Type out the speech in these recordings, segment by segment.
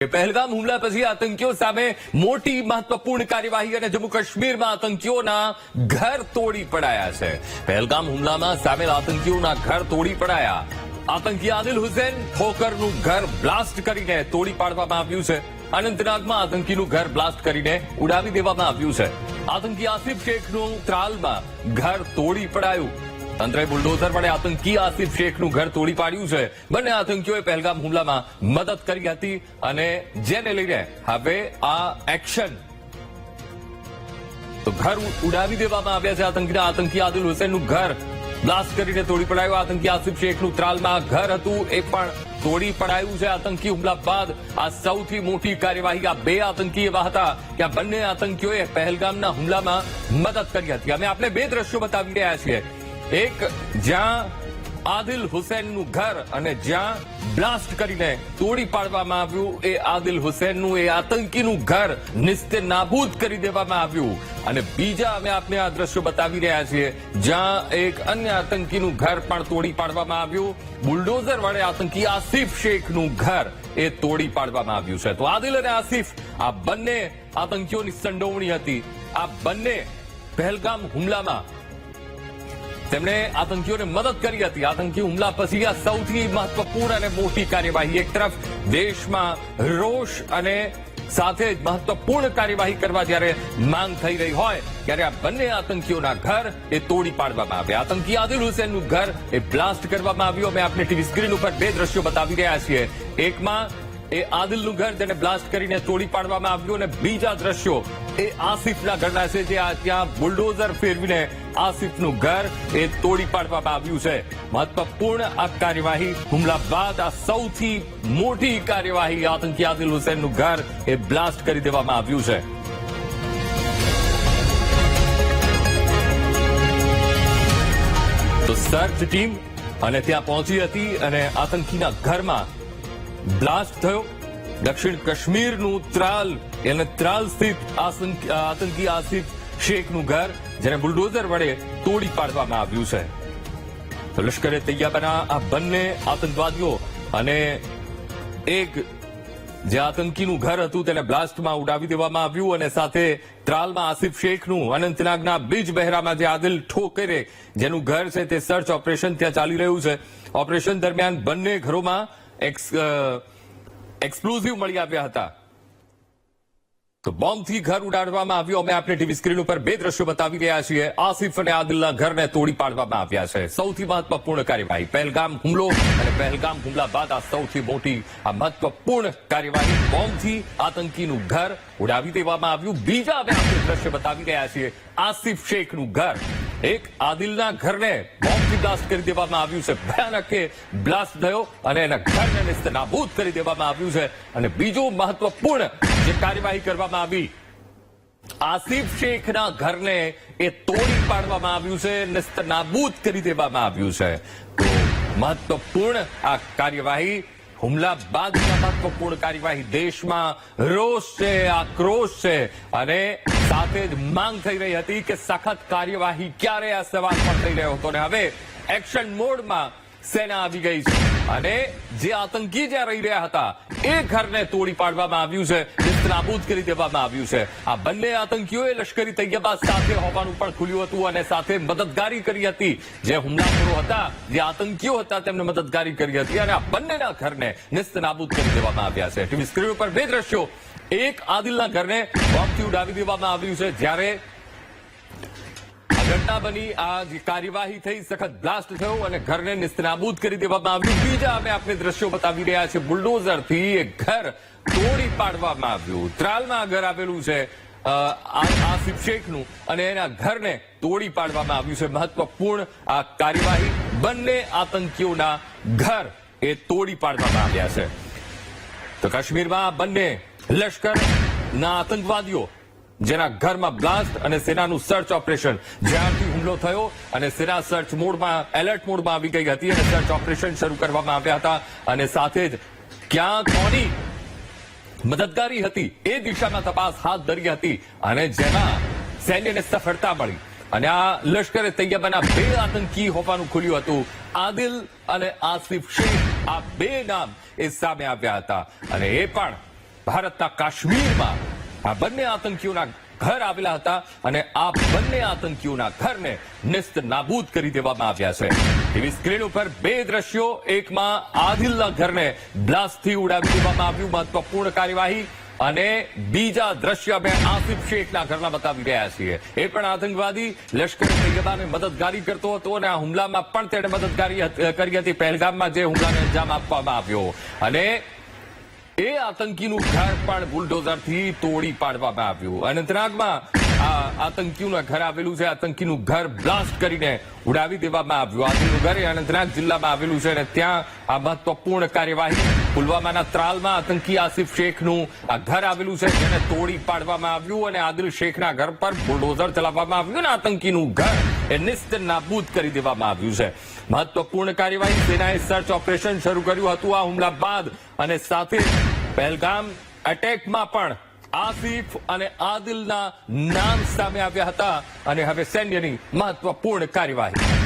પહેલગામ હુમલા પછી આતંકીઓ સામે મોટી મહત્વપૂર્ણ કાર્યવાહી અને જમ્મુ કાશ્મીરમાં આતંકીઓના ઘર તોડી પડાયા છે. પહેલગામ હુમલામાં સામેલ આતંકીઓના ઘર તોડી પડાયા. આતંકી આદિલ હુસેન ઠોકરનું ઘર બ્લાસ્ટ કરીને તોડી પાડવામાં આવ્યું છે. અનંતનાગમાં આતંકીનું ઘર બ્લાસ્ટ કરીને ઉડાવી દેવામાં આવ્યું છે. આતંકી આસિફ શેખનું ત્રાલમાં ઘર તોડી પડાયું. તંત્રે બુલડોઝર વડે આતંકી આસિફ શેખનું ઘર તોડી પાડ્યું છે. બંને આતંકીઓએ પહેલગામ હુમલામાં મદદ કરી હતી અને જેને લઈને હવે આ એક્શન તો ઘર ઉડાવી દેવામાં આવ્યા છે. આતંકી આદિલ હુસેનનું ઘર બ્લાસ્ટ કરીને તોડી પડાયું. આતંકી આસિફ શેખનું ત્રાલમાં ઘર હતું એ પણ તોડી પડાયું છે. આતંકી હુમલા બાદ આ સૌથી મોટી કાર્યવાહી. આ બે આતંકી એવા હતા કે આ બંને આતંકીઓએ પહેલગામના હુમલામાં મદદ કરી હતી. અમે આપને બે દ્રશ્યો બતાવી રહ્યા છીએ. એક જ્યાં આદિલ હુસેનનું ઘર અને જ્યાં બ્લાસ્ટ કરીને તોડી પાડવામાં આવ્યું એ આદિલ હુસેનનું એ આતંકીનું ઘર નિસ્તે નાબૂદ કરી દેવામાં આવ્યું. અને બીજા અમે આપને આ દ્રશ્યો બતાવી રહ્યા છીએ જ્યાં એક અન્ય આતંકીનું ઘર પણ તોડી પાડવામાં આવ્યું. બુલડોઝર વડે આતંકી આસિફ શેખનું ઘર એ તોડી પાડવામાં આવ્યું છે. તો આદિલ અને આસિફ આ બંને આતંકીઓની સંડોવણી હતી. આ બંને પહેલગામ હુમલામાં તેમણે આતંકીઓને મદદ કરી હતી. આતંકી હુમલા પછી આ સૌથી મહત્વપૂર્ણ અને મોટી કાર્યવાહી. એક તરફ દેશમાં રોષ અને સાથે જ મહત્વપૂર્ણ કાર્યવાહી કરવા જ્યારે માંગ થઈ રહી હોય ત્યારે આ બંને આતંકીઓના ઘર એ તોડી પાડવામાં આવ્યા. આતંકી આદિલ હુસેનનું ઘર એ બ્લાસ્ટ કરવામાં આવ્યું. અમે આપને ટીવી સ્ક્રીન ઉપર બે દ્રશ્યો બતાવી રહ્યા છીએ. એકમાં એ આદિલનું ઘર જેને બ્લાસ્ટ કરીને તોડી પાડવામાં આવ્યું અને બીજા દ્રશ્યો એ આસિફના ઘરના છે જે ત્યાં બુલડોઝર ફેરવીને આસિફનું ઘર એ તોડી પાડવામાં આવ્યું છે. મહત્વપૂર્ણ આ કાર્યવાહી હુમલા બાદ આ સૌથી મોટી કાર્યવાહી. આતંકી આદિલ હુસેનનું ઘર એ બ્લાસ્ટ કરી દેવામાં આવ્યું છે. તો સર્ચ ટીમ અને ત્યાં પહોંચી હતી અને આતંકીના ઘરમાં બ્લાસ્ટ થયો. દક્ષિણ કાશ્મીરનું ત્રાલ અને ત્રાલ સ્થિત આતંકી આસિફ શેખનું ઘર જેને બુલડોઝર વડે તોડી પાડવામાં આવ્યું છે. તો લશ્કરે તૈયાબાના આ બંને આતંકવાદીઓ અને એક જે આતંકીનું ઘર હતું તેને બ્લાસ્ટમાં ઉડાવી દેવામાં આવ્યું અને સાથે ત્રાલમાં આસિફ શેખનું અનંતનાગના બીજબહેરામાં જે આદિલ ઠોકરે જેનું ઘર છે તે સર્ચ ઓપરેશન ત્યાં ચાલી રહ્યું છે. ઓપરેશન દરમિયાન બંને ઘરોમાં એક્સપ્લોઝિવ મળી આવ્યા હતા. તો બોમ્બથી ઘર ઉડાડવામાં આવ્યું. અમે આપણે ટીવી સ્ક્રીન ઉપર બે દ્રશ્યો બતાવી રહ્યા છીએ. આસિફ અને આદિલના ઘરને તોડી પાડવામાં આવ્યા છે. સૌથી મહત્વપૂર્ણ કાર્યવાહી પહેલગામ હુમલો અને પહેલગામ હુમલા બાદ આ સૌથી મોટી આ મહત્વપૂર્ણ કાર્યવાહી. બોમ્બથી આતંકીનું ઘર ઉડાવી દેવામાં આવ્યું. બીજા અમે આપણે દ્રશ્ય બતાવી રહ્યા છીએ. આસિફ શેખનું ઘર એક આદિલના ઘરને બોમ્બથી બ્લાસ્ટ કરી દેવામાં આવ્યું છે. ભયાનક બ્લાસ્ટ થયો અને એના ઘરને નિસ્તનાબૂદ કરી દેવામાં આવ્યું છે. અને બીજું મહત્વપૂર્ણ જે કાર્યવાહી કરવામાં આવી આસિફ શેખના ઘરને એ તોડી પાડવામાં આવ્યું છે, નિસ્તનાબૂદ કરી દેવામાં આવ્યું છે. તો મહત્વપૂર્ણ આ કાર્યવાહી હુમલા બાદની મહત્વપૂર્ણ કાર્યવાહી. દેશમાં રોષ છે, આક્રોશ છે અને સાથે જ માંગ થઈ રહી હતી કે સખત કાર્યવાહી ક્યારે. આ સવાલ પણ થઈ રહ્યો હતો અને હવે એક્શન મોડમાં સેના આવી ગઈ છે અને જે આતંકી જ્યાં રહી રહ્યા હતા એ ઘરને તોડી પાડવામાં આવ્યું છે, નિસ્તનાબૂદ કરી દેવામાં આવ્યું છે. આ બંને આતંકીઓએ લશ્કરી તૈયબા સાથે હોવાનું પણ ખુલ્યું હતું અને સાથે મદદગારી કરી હતી. જે હુમલાખોરો હતા, જે આતંકીઓ હતા તેમને મદદગારી કરી હતી અને આ બંનેના ઘરને નિસ્તનાબૂદ કરી દેવામાં આવ્યા છે. ટીવી સ્ક્રીન ઉપર બે દ્રશ્યો. એક આદિલના ઘરને બોમ્બથી ઉડાવી દેવામાં આવ્યું છે જ્યારે ઘટના બની. આ જે કાર્યવાહી થઈ, સખત બ્લાસ્ટ થયો અને ઘરને નિસ્તનાબૂદ કરી દેવામાં આવ્યું. બીજા અમે આપણે દ્રશ્યો બતાવી રહ્યા છીએ. બુલડોઝરથી એક ઘર તોડી પાડવામાં આવ્યું. ત્રાલમાં ઘર આવેલું છે આસિફ શેખનું અને એના ઘરને તોડી પાડવામાં આવ્યું છે. મહત્વપૂર્ણ આ કાર્યવાહી. બંને આતંકીઓના ઘર એ તોડી પાડવામાં આવ્યા છે. તો કાશ્મીરમાં બંને લશ્કરના આતંકવાદીઓ જેના ઘરમાં બ્લાસ્ટ અને સેનાનું સર્ચ ઓપરેશન જ્યારથી હુમલો થયો અને સેના સર્ચ મોડમાં એલર્ટ મોડમાં આવી ગઈ હતી અને સર્ચ ઓપરેશન શરૂ કરવામાં આવ્યા હતા અને સાથે જ ક્યાં કોની મદદગારી હતી એ દિશામાં તપાસ હાથ ધરી હતી અને જેમાં સૈન્યને સફળતા મળી. અને આ લશ્કરે તૈયબાના બે આતંકી હોવાનું ખુલ્યું હતું. આદિલ અને આસિફ શેખ આ બે નામ એ સામે આવ્યા હતા અને એ પણ ભારતના કાશ્મીરમાં આ બંને આતંકીઓના ઘર આવેલા હતા અને આ બંને આતંકીઓના ઘરને નિસ્ત નાબૂદ કરી દેવામાં આવ્યા છે. ટીવી સ્ક્રીન ઉપર બે દ્રશ્યો, એકમાં આદિલના ઘરને બ્લાસ્ટથી ઉડાવી દેવામાં આવ્યું, મહત્વપૂર્ણ કાર્યવાહી, અને બીજા દ્રશ્ય અમે આસિફ શેખના ઘરના બતાવી રહ્યા છીએ. એ પણ આતંકવાદી લશ્કર તૈયબાને મદદગારી કરતો હતો અને આ હુમલામાં પણ તેણે મદદગારી કરી હતી. પહેલગામમાં જે હુમલાને અંજામ આપવામાં આવ્યો, અને એ આતંકીનું ઘર પણ બુલડોઝરથી તોડી પાડવામાં આવ્યું. અનંતનાગમાં આ આતંકીઓનું ઘર આવેલું છે. આતંકીનું ઘર બ્લાસ્ટ કરીને ઉડાવી દેવામાં આવ્યું. આતંકીનું ઘર એ અનંતનાગ જિલ્લામાં આવેલું છે અને ત્યાં આ મહત્વપૂર્ણ કાર્યવાહી. પુલવામાના ત્રાલમાં આતંકી આસિફ શેખનું આ ઘર આવેલું છે, જેને તોડી પાડવામાં આવ્યું અને આદિલ શેખના ઘર પર બુલડોઝર ચલાવવામાં આવ્યું અને આતંકીનું ઘર એ નિસ્ત નાબૂદ કરી દેવામાં આવ્યું છે. મહત્વપૂર્ણ કાર્યવાહી. સેનાએ સર્ચ ઓપરેશન શરૂ કર્યું હતું આ હુમલા બાદ, અને સાથે પહેલગામ એટેકમાં પણ આસિફ અને આદિલના નામ સામે આવ્યા હતા. અને હવે સૈન્યની મહત્વપૂર્ણ કાર્યવાહી.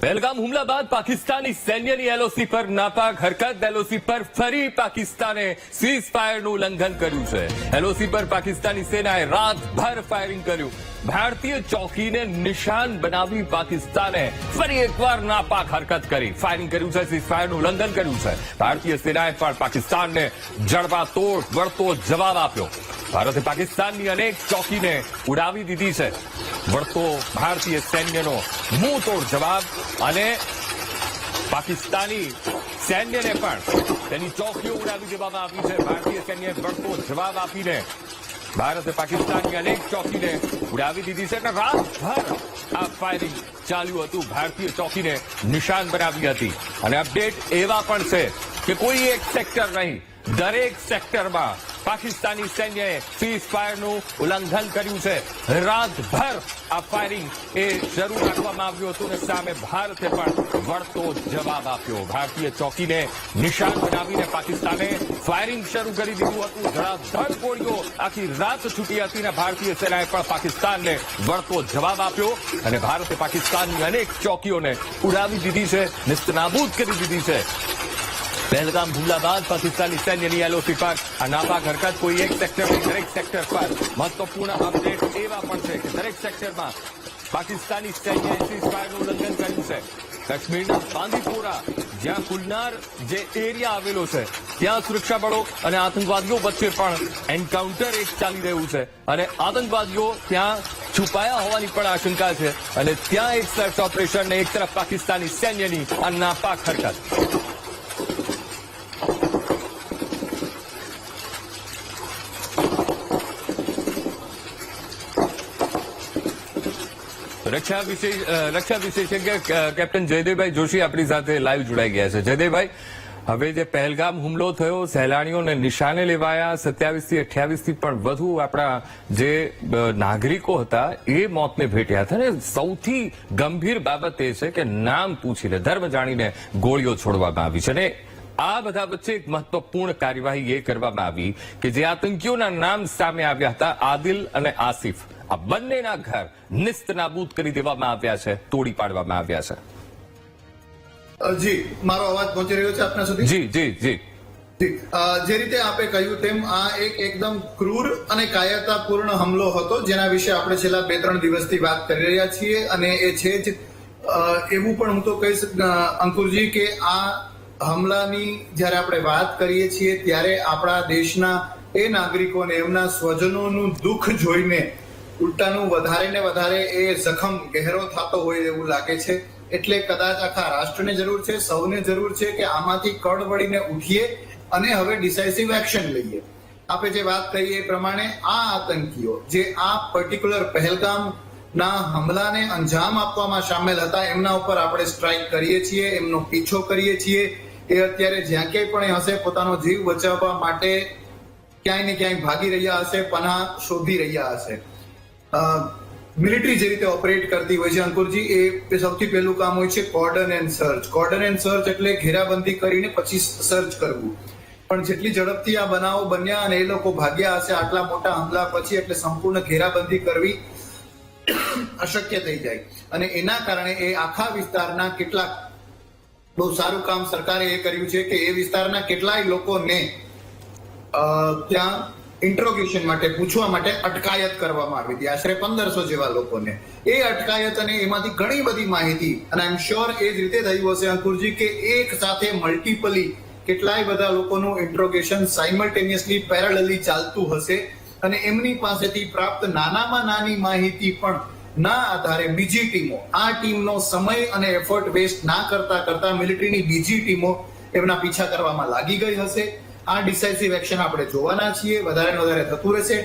પહેલગામ હુમલા બાદ પાકિસ્તાની સૈન્યની એલઓસી પર નાપાક હરકત. એલઓસી પર ફરી પાકિસ્તાને સીઝ ફાયરનું ઉલ્લંઘન કર્યું છે. એલઓસી પર પાકિસ્તાની સેનાએ રાતભર ફાયરિંગ કર્યું. ભારતીય ચોકીને નિશાન બનાવી પાકિસ્તાને ફરી એકવાર નાપાક હરકત કરી, ફાયરિંગ કર્યું છે, સીઝ ફાયરનું ઉલ્લંઘન કર્યું છે. ભારતીય સેનાએ પણ પાકિસ્તાનને જડબાતોડ વળતો જવાબ આપ્યો. ભારતે પાકિસ્તાનની અનેક ચોકીને ઉડાવી દીધી છે. વળતો ભારતીય સૈન્યનો મુંહતોડ જવાબ, અને પાકિસ્તાની સૈન્યને પણ તેની ચોકીઓ ઉડાવી દેવામાં આવી છે. ભારતીય સૈન્યએ વળતો જવાબ આપીને ભારતે પાકિસ્તાનની અનેક ચોકીને ઉડાવી દીધી છે. અને રાતભર આ ફાયરિંગ ચાલ્યું હતું, ભારતીય ચોકીને નિશાન બનાવી હતી. અને અપડેટ એવા પણ છે કે કોઈ એક સેક્ટર નહીં, દરેક સેક્ટરમાં પાકિસ્તાની સૈન્યએ સીઝ ફાયરનું ઉલ્લંઘન કર્યું છે. રાતભર આ ફાયરિંગ એ શરૂ રાખવામાં આવ્યું હતું અને સામે ભારતે પણ વળતો જવાબ આપ્યો. ભારતીય ચોકીને નિશાન બનાવીને પાકિસ્તાને ફાયરિંગ શરૂ કરી દીધું હતું. ધડાધડ ગોળીઓ આખી રાત છૂટી હતી અને ભારતીય સેનાએ પણ પાકિસ્તાનને વળતો જવાબ આપ્યો અને ભારતે પાકિસ્તાનની અનેક ચોકીઓને ઉડાવી દીધી છે, નિસ્તનાબૂદ કરી દીધી છે. પહેલગામ હુમલા બાદ પાકિસ્તાની સૈન્યની એલઓસી પર આ નાપાક હરકત. કોઈ એક સેક્ટર નહીં, દરેક સેક્ટર પર મહત્વપૂર્ણ અપડેટ એવા પણ છે કે દરેક સેક્ટરમાં પાકિસ્તાની સૈન્યએ સીઝ ફાયરનું ઉલ્લંઘન કર્યું છે. કાશ્મીરના બાંદીપોરા, જ્યાં કુલનાર જે એરિયા આવેલો છે, ત્યાં સુરક્ષા બળો અને આતંકવાદીઓ વચ્ચે પણ એન્કાઉન્ટર એક ચાલી રહ્યું છે અને આતંકવાદીઓ ત્યાં છુપાયા હોવાની પણ આશંકા છે. અને ત્યાં એક સર્ચ ઓપરેશન ને એક તરફ પાકિસ્તાની સૈન્યની આ નાપાક હરકત. રક્ષા વિશેષજ્ઞ કેપ્ટન જયદેવભાઈ જોશી આપણી સાથે લાઈવ જોડાઈ ગયા છે. જયદેવભાઈ, હવે જે પહેલગામ હુમલો થયો, સહેલાણીઓને નિશાને લેવાયા, 27 થી 28 થી પણ વધુ આપણા જે નાગરિકો હતા એ મોતને ભેટ્યા હતા. અને સૌથી ગંભીર બાબત એ છે કે નામ પૂછીને, ધર્મ જાણીને ગોળીઓ છોડવામાં આવી છે. અને આ બધા વચ્ચે એક મહત્વપૂર્ણ કાર્યવાહી એ કરવામાં આવી કે જે આતંકીઓના નામ સામે આવ્યા હતા, આદિલ અને આસિફ, આ બંનેના ઘર નિસ્ત નાબૂદ કરી દેવામાં આવ્યા છે, તોડી પાડવામાં આવ્યા છે. જી, મારો અવાજ પહોંચી રહ્યો છે આપના સુધી? જી જી જી. જે રીતે આપે કહ્યું તેમ આ એકદમ ક્રૂર અને કાયરતાપૂર્ણ હુમલો હતો, જેના વિશે આપણે છેલ્લા 2-3 દિવસથી વાત કરી રહ્યા છીએ. અને એ છે જ એવું પણ હું તો કહીશ અંકુરજી કે આ હુમલાની જ્યારે આપણે વાત કરીએ છીએ ત્યારે આપણા દેશના એ નાગરિકોને એમના સ્વજનોનું દુઃખ જોઈને ઉલટાનું વધારે ને વધારે એ જખમ ગહેરો થતો હોય એવું લાગે છે. એટલે કદાચ આખા રાષ્ટ્રને જરૂર છે, સૌને જરૂર છે કે આમાંથી કળ વળીને ઉઠીએ અને હવે ડિસાઇસિવ એક્શન લઈએ. આપણે જે વાત કરી એ પ્રમાણે આ આતંકીઓ જે આ પર્ટિક્યુલર પહેલગામ ના હુમલાને અંજામ આપવામાં સામેલ હતા, એમના ઉપર આપણે સ્ટ્રાઇક કરીએ છીએ, એમનો પીછો કરીએ છીએ. એ અત્યારે જ્યાં ક્યાંય પણ હશે પોતાનો જીવ બચાવવા માટે ક્યાંય ને ક્યાંય ભાગી રહ્યા હશે, પનાહ શોધી રહ્યા હશે. મિલિટરી જે રીતે ઓપરેટ કરતી હોય છે અંકુરજી, એ સૌથી પહેલું કામ હોય છે cordon and search. Cordon and search એટલે ઘેરાબંધી કરીને પછી સર્ચ કરવું. પણ જેટલી ઝડપથી આ બનાવો બન્યા અને એ લોકો ભાગ્યા હશે આટલા મોટા હુમલા પછી, એટલે સંપૂર્ણ ઘેરાબંધી કરવી અશક્ય થઈ જાય. અને એના કારણે એ આખા વિસ્તારના કેટલાક બહુ સારું કામ સરકારે એ કર્યું છે કે એ વિસ્તારના કેટલાય લોકોને ત્યાં ઇન્ટ્રોગેશન માટે પૂછવા માટે અટકાયત કરવામાં આવી હતી, આશરે 1500 જેવા લોકોને. એ અટકાયત અને એમાંથી ઘણી બધી માહિતી, અને આઈ એમ શ્યોર એ જ રીતે થયું હશે અંકુરજી કે એક સાથે મલ્ટિપલી કેટલાય બધા લોકોનું ઇન્ટ્રોગેશન સાયમલ્ટેનિયસલી પેરેલલી ચાલતું હશે, અને એમની પાસેથી પ્રાપ્ત નાનામાં નાની માહિતી પણ ના આધારે બીજી ટીમો, આ ટીમનો સમય અને એફર્ટ વેસ્ટ ના કરતા મિલિટરીની બીજી ટીમો એમના પીછા કરવામાં લાગી ગઈ હશે. આ ડિસાઇસિવ એક્શન આપણે જોવાના છીએ, વધારે ને વધારે થતું રહેશે.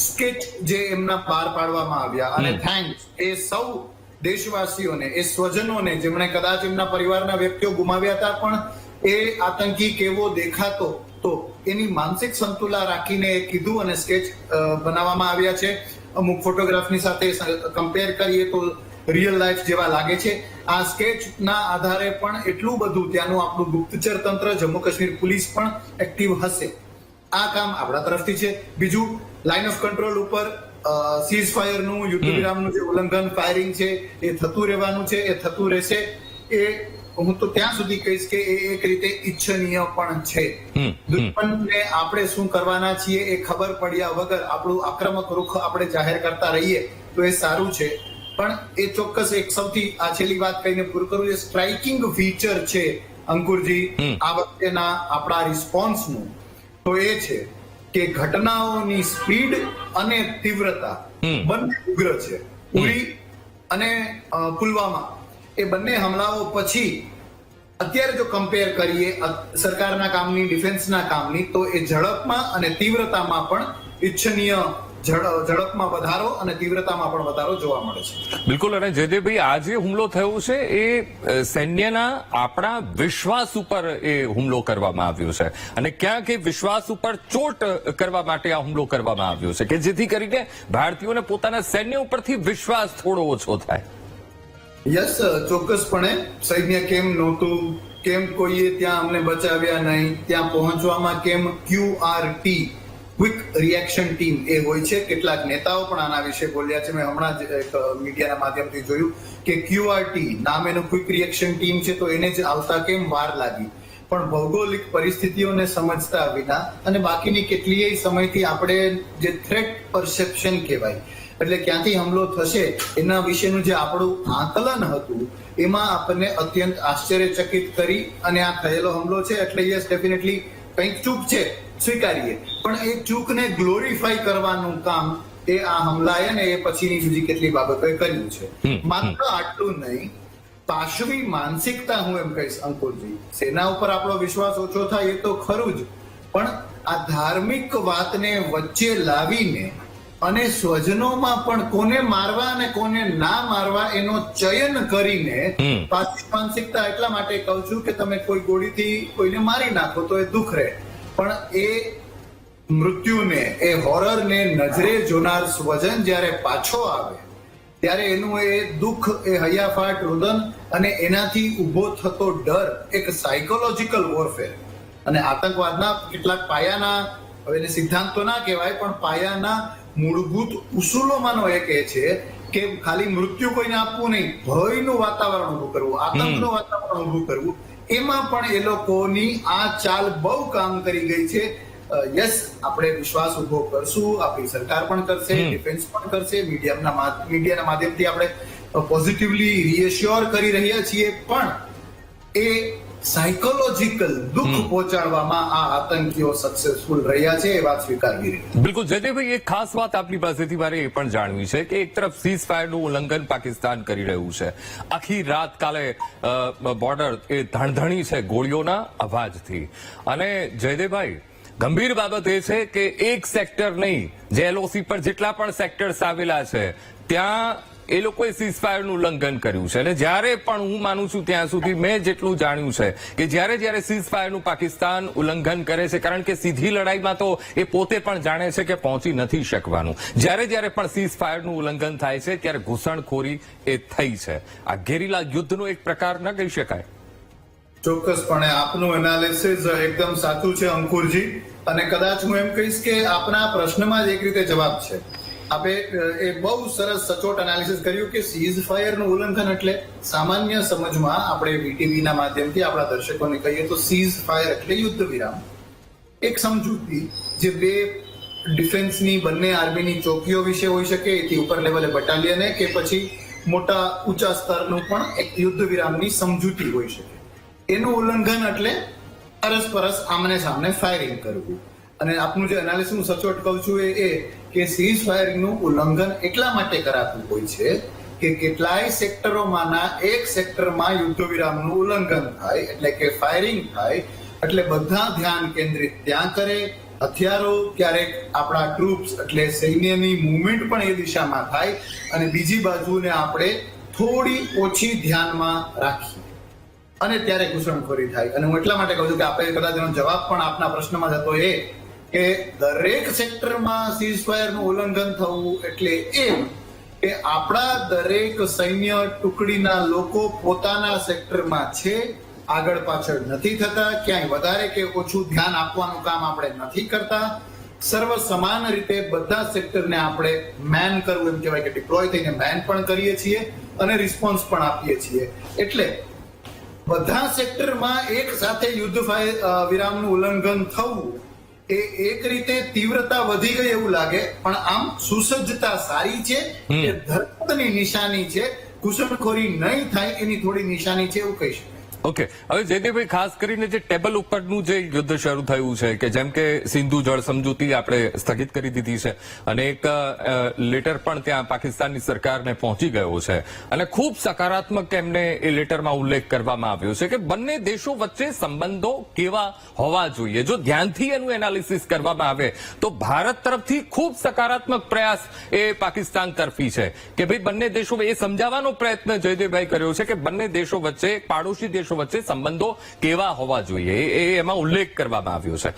સ્કેચ જે એમના બહાર પાડવામાં આવ્યા, અને થેન્ક્સ એ સૌ દેશવાસીઓને, એ સ્વજનોને જેમણે કદાચ એમના પરિવારના વ્યક્તિઓ ગુમાવ્યા હતા, પણ એ આતંકી કેવો દેખાતો તો એની માનસિક સંતુલા રાખીને એ કીધું અને સ્કેચ બનાવવામાં આવ્યા છે. અમુક ફોટોગ્રાફની સાથે કમ્પેર કરીએ તો રિયલ લાઈફ જેવા લાગે છે. આ સ્કેચના આધારે પણ એટલું બધું ત્યાંનું આપણું ગુપ્તચર તંત્ર, જમ્મુ કાશ્મીર પોલીસ પણ એક્ટિવ હશે. આ કામ આપણા તરફથી છે. બીજું, લાઇન ઓફ કંટ્રોલ ઉપર સીઝ ફાયરનું, યુદ્ધ વિરામનું જે ઉલ્લંઘન, ફાયરિંગ છે એ થતું રહેવાનું છે, એ થતું રહેશે. એ હું તો ત્યાં સુધી કહીશ કે એ એક રીતે ઈચ્છનીય પણ છે. દુશ્મનને આપણે શું કરવાના છીએ એ ખબર પડ્યા વગર આપણું આક્રમક રૂખ આપણે જાહેર કરતા રહીએ તો એ સારું છે. પણ એ ચોક્કસ એક સૌથી આ છેલ્લી વાત કહીને પૂરું કરું, એ સ્ટ્રાઇકિંગ ફીચર છે અંકુરજી આ વખતેના આપણા રિસ્પોન્સનું, તો એ છે કે ઘટનાઓની સ્પીડ અને તીવ્રતા બંને ઉગ્ર છે. ઉરી અને પુલવામા એ બંને હમલાઓ પછી અત્યારે જો કમ્પેર કરીએ સરકારના કામની, ડિફેન્સના કામની, તો એ ઝડપમાં અને તીવ્રતામાં પણ ઈચ્છનીય ઝડપમાં વધારો અને તીવ્રતામાં પણ વધારો જોવા મળે છે. બિલકુલ. અને જયદેવભાઈ, આ જે હુમલો થયો છે એ સૈન્યના આપણા વિશ્વાસ ઉપર એ હુમલો કરવામાં આવ્યો છે, અને ક્યાંક એ વિશ્વાસ ઉપર ચોટ કરવા માટે આ હુમલો કરવામાં આવ્યો છે, કે જેથી કરીને ભારતીયોને પોતાના સૈન્ય ઉપરથી વિશ્વાસ થોડો ઓછો થાય. યસ, ચોક્કસપણે. સૈન્ય કેમ નહોતું, કેમ કોઈએ ત્યાં અમને બચાવ્યા નહીં, ત્યાં પહોંચવામાં કેમ QRT, ક્વિક રિએક્શન ટીમ એ હોય છે. કેટલાક નેતાઓ પણ આના વિશે બોલ્યા છે. મેં હમણાં જ એક મીડિયાના માધ્યમથી જોયું કે QRT નામ એનું ક્વિક રિએક્શન ટીમ છે, તો એને જ આવતા કેમ વાર લાગી. પણ ભૌગોલિક પરિસ્થિતિઓને સમજતા વિના અને બાકીની કેટલીય સમયથી આપણે જે થ્રેટ પરસેપ્શન કહેવાય, એટલે ક્યાંથી હુમલો થશે એના વિશેનું જે આપણું આકલન હતું, એમાં આપણને અત્યંત આશ્ચર્યચકિત કરી. અને આ થયેલો હુમલો છે એટલે યસ, ડેફિનેટલી કંઈક ચૂક છે, સ્વીકારીએ, પણ એ ચૂકને ગ્લોરીફાઈ કરવાનું કામ એ આ હમલાએ ને એ પછીની બીજી કેટલી બાબતોએ કર્યું છે. માત્ર આટલું નહીં, પાશવી માનસિકતા, હું એમ કહીશ અંકુરજી, સેના ઉપર આપણો વિશ્વાસ ઓછો થાય એ તો ખરું જ, પણ આ ધાર્મિક વાતને વચ્ચે લાવીને અને સ્વજનોમાં પણ કોને મારવા અને કોને ના મારવા એનો ચયન કરીને, પાશવી માનસિકતા એટલા માટે કહું છું કે તમે કોઈ ગોળીથી કોઈને મારી નાખો તો એ દુઃખ રહે, પણ એ મૃત્યુને, એ હોરરને નજરે જોનાર સ્વજન જ્યારે પાછો આવે ત્યારે એનું એ દુઃખ, એ હૈયાફાટ રુદન અને એનાથી ઉભો થતો ડર, એક સાયકોલોજીકલ વોરફેર. અને આતંકવાદના કેટલાક પાયાના, હવે એને સિદ્ધાંત તો ના કહેવાય, પણ પાયાના મૂળભૂત ઉસૂલોમાંનો એક એ છે કે ખાલી મૃત્યુ કોઈને આપવું નહીં, ભયનું વાતાવરણ ઉભું કરવું, આતંકનું વાતાવરણ ઉભું કરવું. એમાં પણ એ લોકોની આ ચાલ બહુ કામ કરી ગઈ છે. યસ, આપણે વિશ્વાસ ઉભો કરશું, આપણી સરકાર પણ કરશે, ડિફેન્સ પણ કરશે, મીડિયાના માધ્યમથી આપણે પોઝિટિવલી રીએશ્યોર કરી રહ્યા છીએ, પણ એ સાયકોલોજીકલ દુઃખ પહોંચાડવામાં આ આતંકીઓ સક્સેસફુલ રહ્યા છે, એ વાત સ્વીકારવી રહી. બિલકુલ. જયદેવભાઈ, એક ખાસ વાત આપની પાસેથી મારે એ પણ જાણવી છે કે એક તરફ સીઝ ફાયરનું ઉલ્લંઘન પાકિસ્તાન કરી રહ્યું છે, આખી રાત કાલે બોર્ડર એ ધણધણી છે ગોળીઓના અવાજથી, અને જયદેવભાઈ, ગંભીર બાબત એ છે કે એક સેક્ટર નહીં, જે LOC પર જેટલા પણ સેક્ટર્સ આવેલા છે ત્યાં એ લોકોએ સીઝફાયરનું ઉલ્લંઘન કર્યું છે. અને જ્યારે પણ હું માનું છું ત્યાં સુધી મેં જેટલું જાણ્યું છે કે જ્યારે સીઝફાયરનું પાકિસ્તાન ઉલ્લંઘન કરે છે, કારણ કે સીધી લડાઈમાં તો એ પોતે પણ જાણે છે કે પહોંચી નથી શકવાનું, જ્યારે પણ સીઝફાયરનું ઉલ્લંઘન થાય છે ત્યારે ઘૂસણખોરી એ થઈ છે. આ ગેરીલા યુદ્ધનો એક પ્રકાર ન કહી શકાય. ચોક્કસપણે આપનું એનાલિસિસ એકદમ સાચું છે અંકુરજી, અને કદાચ હું એમ કહીશ કે આપના પ્રશ્નમાં જ એક રીતે જવાબ છે આપે એ બહુ સરસ સચોટ એનાલિસિસ કર્યું કે સીઝ ફાયરનું ઉલ્લંઘન એટલે સામાન્ય સમજમાં આપણે વીટીવી ના માધ્યમથી આપણા દર્શકોને કહીએ તો સીઝ ફાયર એટલે યુદ્ધ વિરામ, એક સમજૂતી જે બે ડિફેન્સની બંને આર્મીની ચોકીઓ વિશે હોઈ શકે, એથી ઉપર લેવલે બટાલિયને કે પછી મોટા ઊંચા સ્તરનું પણ એક યુદ્ધ વિરામની સમજૂતી હોઈ શકે. એનું ઉલ્લંઘન એટલે અરસપરસ આમને સામને ફાયરિંગ કરવું. અને આપનું જે એનાલિસિસ હું સચોટ કહું છું એ કે સીઝ ફાયરિંગનું ઉલ્લંઘન એટલા માટે કરાતું હોય છે કે કેટલાય સેક્ટરોમાંના એક સેક્ટરમાં યુદ્ધ વિરામનું ઉલ્લંઘન થાય એટલે કે ફાયરિંગ થાય એટલે બધા ધ્યાન કેન્દ્રિત ત્યાં કરે. હથિયારો ક્યારેક આપણા ટ્રુપ્સ એટલે સૈન્યની મુવમેન્ટ પણ એ દિશામાં થાય અને બીજી બાજુને આપણે થોડી ઓછી ધ્યાનમાં રાખીએ અને ત્યારે ઘૂસણખોરી થાય. અને હું એટલા માટે કહું છું કે આપણે કદાચ એનો જવાબ પણ આપના પ્રશ્નમાં હતો એ કે દરેક સેક્ટરમાં સીઝ ફાયરનું ઉલ્લંઘન થવું એટલે એમ કે આપણા દરેક સૈન્ય ટુકડીના લોકો પોતાના સેક્ટરમાં છે, આગળ પાછળ નથી થતા, ક્યાંય વધારે કે ઓછું ધ્યાન આપવાનું કામ આપણે નથી કરતા, સર્વ સમાન રીતે બધા સેક્ટરને આપણે મેન કરવું એમ કહેવાય કે ડિપ્લોય થઈને મેન પણ કરીએ છીએ અને રિસ્પોન્સ પણ આપીએ છીએ. એટલે બધા સેક્ટરમાં એક સાથે યુદ્ધ વિરામનું ઉલ્લંઘન થવું એ એક રીતે તીવ્રતા વધી ગઈ એવું લાગે, પણ આમ સુસજ્જતા સારી છે, એ ધરપતની નિશાની છે, ઘૂસણખોરી નહીં થાય એની થોડી નિશાની છે એવું કહી શકાય. ઓકે, હવે જયદેવભાઈ ખાસ કરીને જે ટેબલ ઉપરનું જે યુદ્ધ શરૂ થયું છે કે જેમ કે સિંધુ જળ સમજૂતી આપણે સ્થગિત કરી દીધી છે અને એક લેટર પણ ત્યાં પાકિસ્તાનની સરકારને પહોંચી ગયો છે અને ખૂબ સકારાત્મક એમને એ લેટરમાં ઉલ્લેખ કરવામાં આવ્યો છે કે બંને દેશો વચ્ચે સંબંધો કેવા હોવા જોઈએ. જો ધ્યાનથી એનું એનાલિસિસ કરવામાં આવે તો ભારત તરફથી ખૂબ સકારાત્મક પ્રયાસ એ પાકિસ્તાન તરફી છે કે ભાઈ બંને દેશો એ સમજાવવાનો પ્રયત્ન જયદેવભાઈ કર્યો છે કે બંને દેશો વચ્ચે પાડોશી દેશો વચ્ચે સંબંધો કેવા હોવા જોઈએ એ એમાં ઉલ્લેખ કરવામાં આવ્યો છે.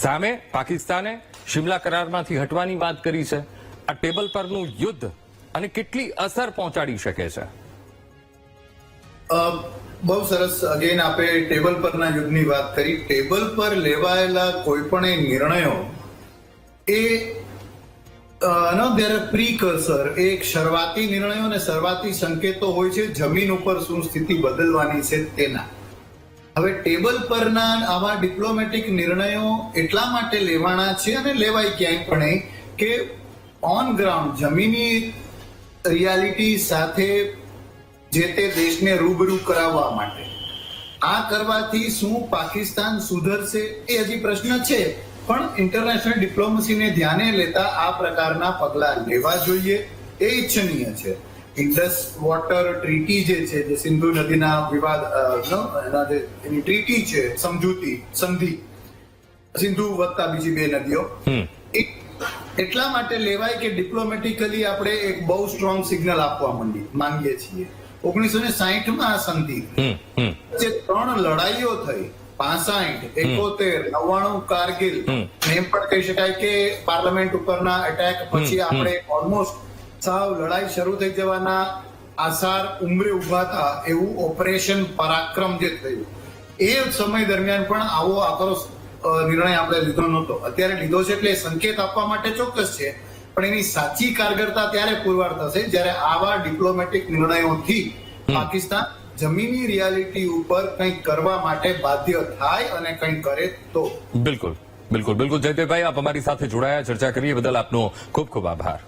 સામે પાકિસ્તાને શિમલા કરારમાંથી હટવાની વાત કરી છે. આ ટેબલ પરનું યુદ્ધ અને કેટલી અસર પહોંચાડી શકે છે? બહુ સરસ. અગેન આપણે ટેબલ પરના યુદ્ધની વાત કરી. ટેબલ પર લેવાયેલા કોઈ પણ નિર્ણયો એ પ્રીકર્સર એક શરૂઆતી નિર્ણયો અને શરૂઆતી સંકેતો હોય છે જમીન ઉપર શું સ્થિતિ બદલવાની છે તેના. હવે ટેબલ પરના આવા ડિપ્લોમેટિક નિર્ણયો એટલા માટે લેવાના છે અને લેવાય ક્યાંય પણ કે ઓન ગ્રાઉન્ડ જમીની રિયાલિટી સાથે જે તે દેશને રૂબરૂ કરાવવા માટે. આ કરવાથી શું પાકિસ્તાન સુધરશે એ હજી પ્રશ્ન છે, પણ ઇન્ટરનેશનલ ડિપ્લોમસીને ધ્યાને લેતા આ પ્રકારના પગલા લેવા જોઈએ, એ ઈચ્છનીય છે. ઇન્ડસ વોટર ટ્રીટી જે છે, જે સિંધુ નદીના વિવાદ એની ટ્રીટી છે, સમજૂતી સંધિ, સિંધુ વત્તા બીજી બે નદીઓ, એટલા માટે લેવાય કે ડિપ્લોમેટિકલી આપણે એક બહુ સ્ટ્રોંગ સિગ્નલ આપવા માંગીએ છીએ. 1960માં આ સંધિ જે 3 લડાઈઓ થઈ, 65, 71, 99 કારગિલ, એમ પણ કહી શકાય કે પાર્લામેન્ટ ઉપરના એટેક પછી આપણે ઓલમોસ્ટ સાવ લડાઈ શરૂ થઈ જવાના આસાર ઉંમરે ઉભા હતા એવું ઓપરેશન પરાક્રમ જે થયું, એ સમય દરમિયાન પણ આવો આકરો નિર્ણય આપણે લીધો નહોતો. અત્યારે લીધો છે એટલે સંકેત આપવા માટે ચોક્કસ છે, પણ એની સાચી કારગરતા ત્યારે પુરવાર થશે જ્યારે આવા ડિપ્લોમેટિક નિર્ણયોથી પાકિસ્તાન જમીની રિયાલિટી ઉપર કંઈક કરવા માટે બાધ્ય થાય અને કંઈક કરે તો. બિલકુલ બિલકુલ બિલકુલ જયદેવભાઈ, આપ અમારી સાથે જોડાયા, ચર્ચા કરીએ બદલ આપનો ખૂબ ખૂબ આભાર.